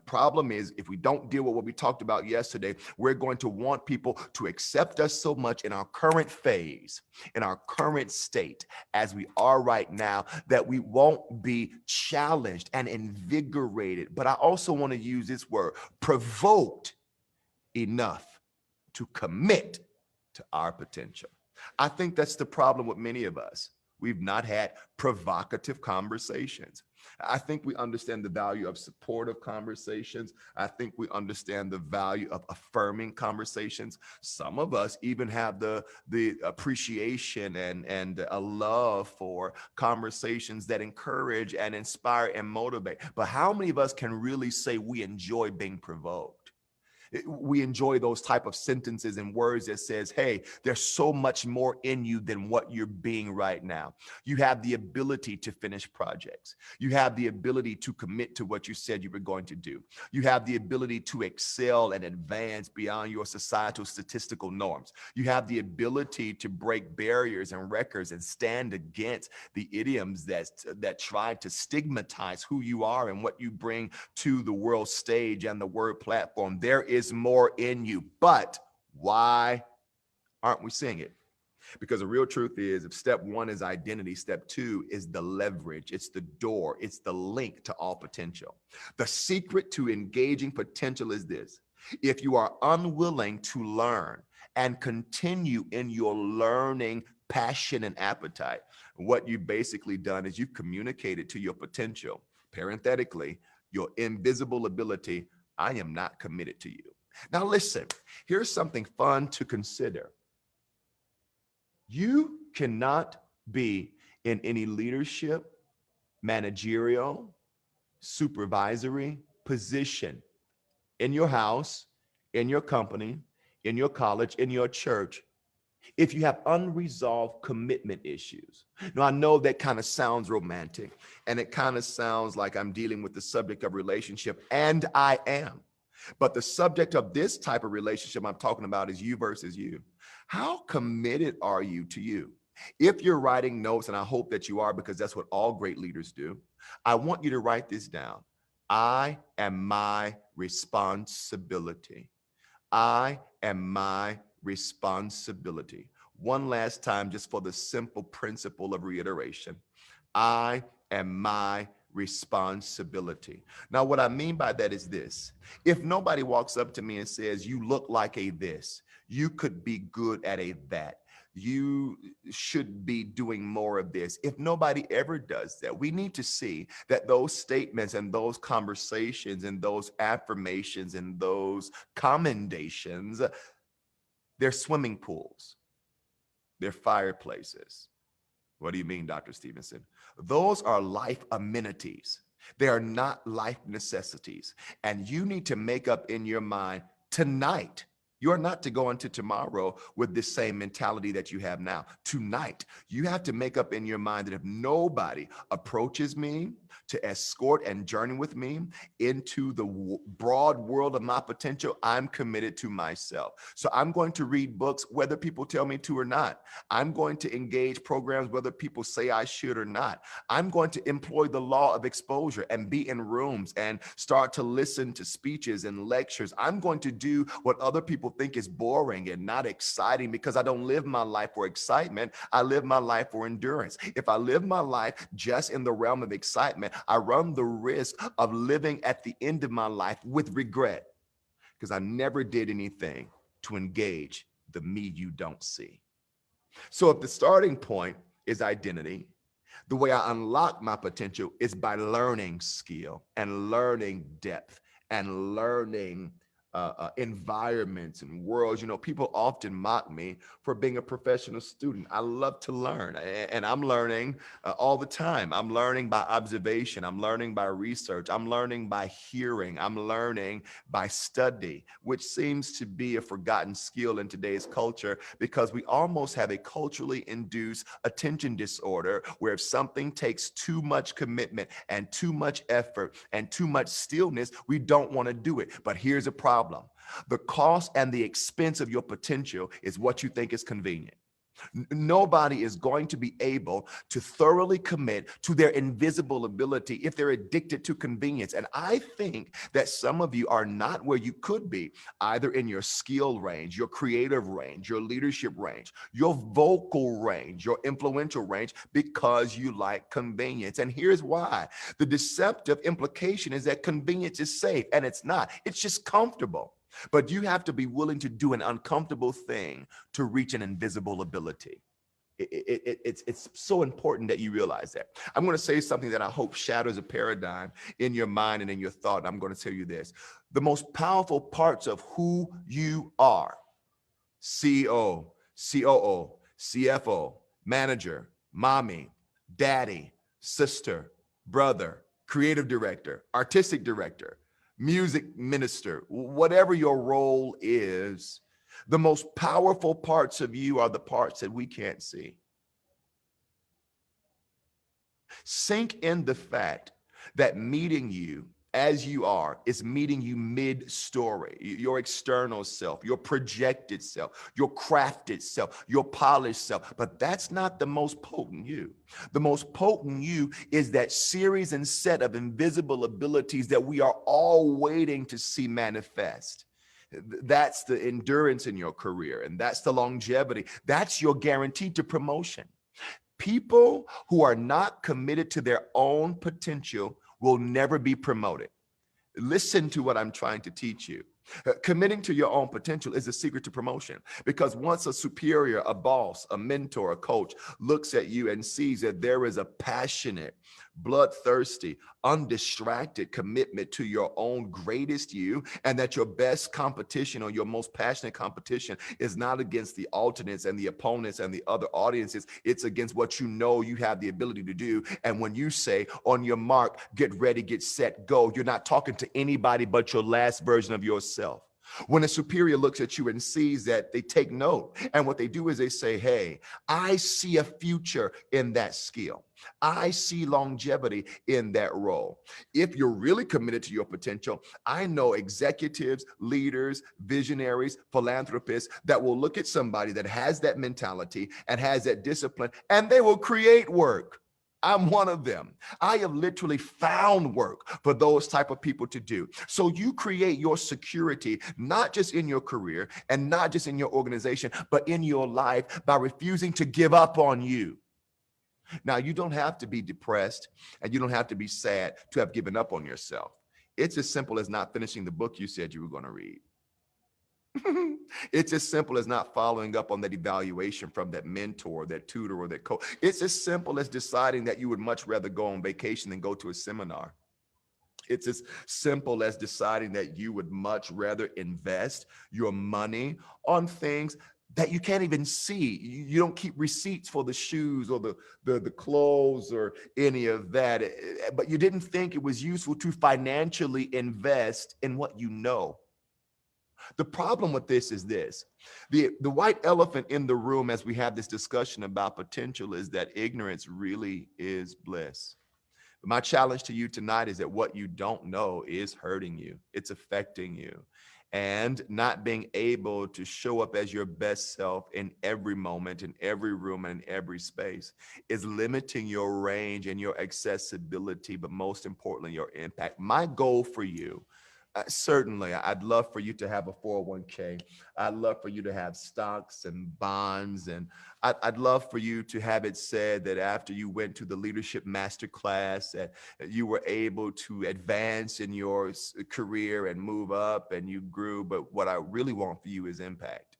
problem is, if we don't deal with what we talked about yesterday, we're going to want people to accept us so much in our current phase, in our current state, as we are right now, that we won't be challenged and invigorated. But I also want to use this word, provoked enough to commit to our potential. I think that's the problem with many of us. We've not had provocative conversations. I think we understand the value of supportive conversations. I think we understand the value of affirming conversations. Some of us even have the appreciation and a love for conversations that encourage and inspire and motivate. But how many of us can really say we enjoy being provoked? We enjoy those type of sentences and words that says, hey, there's so much more in you than what you're being right now. You have the ability to finish projects. You have the ability to commit to what you said you were going to do. You have the ability to excel and advance beyond your societal statistical norms. You have the ability to break barriers and records and stand against the idioms that try to stigmatize who you are and what you bring to the world stage and the word platform. There is more in you, but why aren't we seeing it? Because the real truth is, if step one is identity, step two is the leverage. It's the door. It's the link to all potential. The secret to engaging potential is this: if you are unwilling to learn and continue in your learning passion and appetite, what you've basically done is you've communicated to your potential, parenthetically, your invisible ability, I am not committed to you. Now listen, here's something fun to consider. You cannot be in any leadership, managerial, supervisory position in your house, in your company, in your college, in your church, if you have unresolved commitment issues. Now, I know that kind of sounds romantic, and it kind of sounds like I'm dealing with the subject of relationship, and I am. But the subject of this type of relationship I'm talking about is you versus you. How committed are you to you? If you're writing notes, and I hope that you are, because that's what all great leaders do, I want you to write this down. I am my responsibility. I am my responsibility. One last time, just for the simple principle of reiteration. I am my responsibility. Now, what I mean by that is this: if nobody walks up to me and says, you look like a this, you could be good at a that, you should be doing more of this. If nobody ever does that, we need to see that those statements and those conversations and those affirmations and those commendations, they're swimming pools, they're fireplaces. What do you mean, Dr. Stevenson? Those are life amenities. They are not life necessities. And you need to make up in your mind tonight. You are not to go into tomorrow with this same mentality that you have now. Tonight, you have to make up in your mind that if nobody approaches me to escort and journey with me into the broad world of my potential, I'm committed to myself. So I'm going to read books whether people tell me to or not. I'm going to engage programs whether people say I should or not. I'm going to employ the law of exposure and be in rooms and start to listen to speeches and lectures. I'm going to do what other people think is boring and not exciting, because I don't live my life for excitement. I live my life for endurance. If I live my life just in the realm of excitement, I run the risk of living at the end of my life with regret, because I never did anything to engage the me you don't see. So if the starting point is identity, the way I unlock my potential is by learning skill and learning depth and learning environments and worlds. You know, people often mock me for being a professional student. I love to learn, and I'm learning all the time. I'm learning by observation. I'm learning by research. I'm learning by hearing. I'm learning by study, which seems to be a forgotten skill in today's culture, because we almost have a culturally induced attention disorder, where if something takes too much commitment and too much effort and too much stillness, we don't want to do it. But here's a problem. The cost and the expense of your potential is what you think is convenient. Nobody is going to be able to thoroughly commit to their invisible ability if they're addicted to convenience. And I think that some of you are not where you could be, either in your skill range, your creative range, your leadership range, your vocal range, your influential range, because you like convenience. And here's why. The deceptive implication is that convenience is safe, and it's not. It's just comfortable. But you have to be willing to do an uncomfortable thing to reach an invisible ability. It's so important that you realize that. I'm going to say something that I hope shatters a paradigm in your mind and in your thought. I'm going to tell you this. The most powerful parts of who you are, CEO, COO, CFO, manager, mommy, daddy, sister, brother, creative director, artistic director, music minister, whatever your role is, the most powerful parts of you are the parts that we can't see. Sink in the fact that meeting you as you are is meeting you mid-story. Your external self, your projected self, your crafted self, your polished self. But that's not the most potent you. The most potent you is that series and set of invisible abilities that we are all waiting to see manifest. That's the endurance in your career, and that's the longevity. That's your guarantee to promotion. People who are not committed to their own potential will never be promoted. Listen to what I'm trying to teach you. Committing to your own potential is the secret to promotion, because once a superior, a boss, a mentor, a coach looks at you and sees that there is a passionate, bloodthirsty, undistracted commitment to your own greatest you, and that your best competition or your most passionate competition is not against the alternates and the opponents and the other audiences, it's against what you know you have the ability to do. And when you say, on your mark, get ready, get set, go, you're not talking to anybody but your last version of yourself. When a superior looks at you and sees that, they take note. And what they do is they say, hey, I see a future in that skill. I see longevity in that role. If you're really committed to your potential, I know executives, leaders, visionaries, philanthropists that will look at somebody that has that mentality and has that discipline, and they will create work. I'm one of them. I have literally found work for those type of people to do. So you create your security, not just in your career and not just in your organization, but in your life by refusing to give up on you. Now, you don't have to be depressed and you don't have to be sad to have given up on yourself. It's as simple as not finishing the book you said you were going to read. It's as simple as not following up on that evaluation from that mentor, that tutor, or that coach. It's as simple as deciding that you would much rather go on vacation than go to a seminar. It's as simple as deciding that you would much rather invest your money on things that you can't even see. You don't keep receipts for the shoes or the clothes or any of that, but you didn't think it was useful to financially invest in what you know. The problem with this is this. The white elephant in the room as we have this discussion about potential is that ignorance really is bliss. My challenge to you tonight is that what you don't know is hurting you. It's affecting you. And not being able to show up as your best self in every moment, in every room, and in every space is limiting your range and your accessibility, but most importantly, your impact. My goal for you, certainly, I'd love for you to have a 401k. I'd love for you to have stocks and bonds. And I'd love for you to have it said that after you went to the leadership masterclass, that you were able to advance in your career and move up and you grew. But what I really want for you is impact.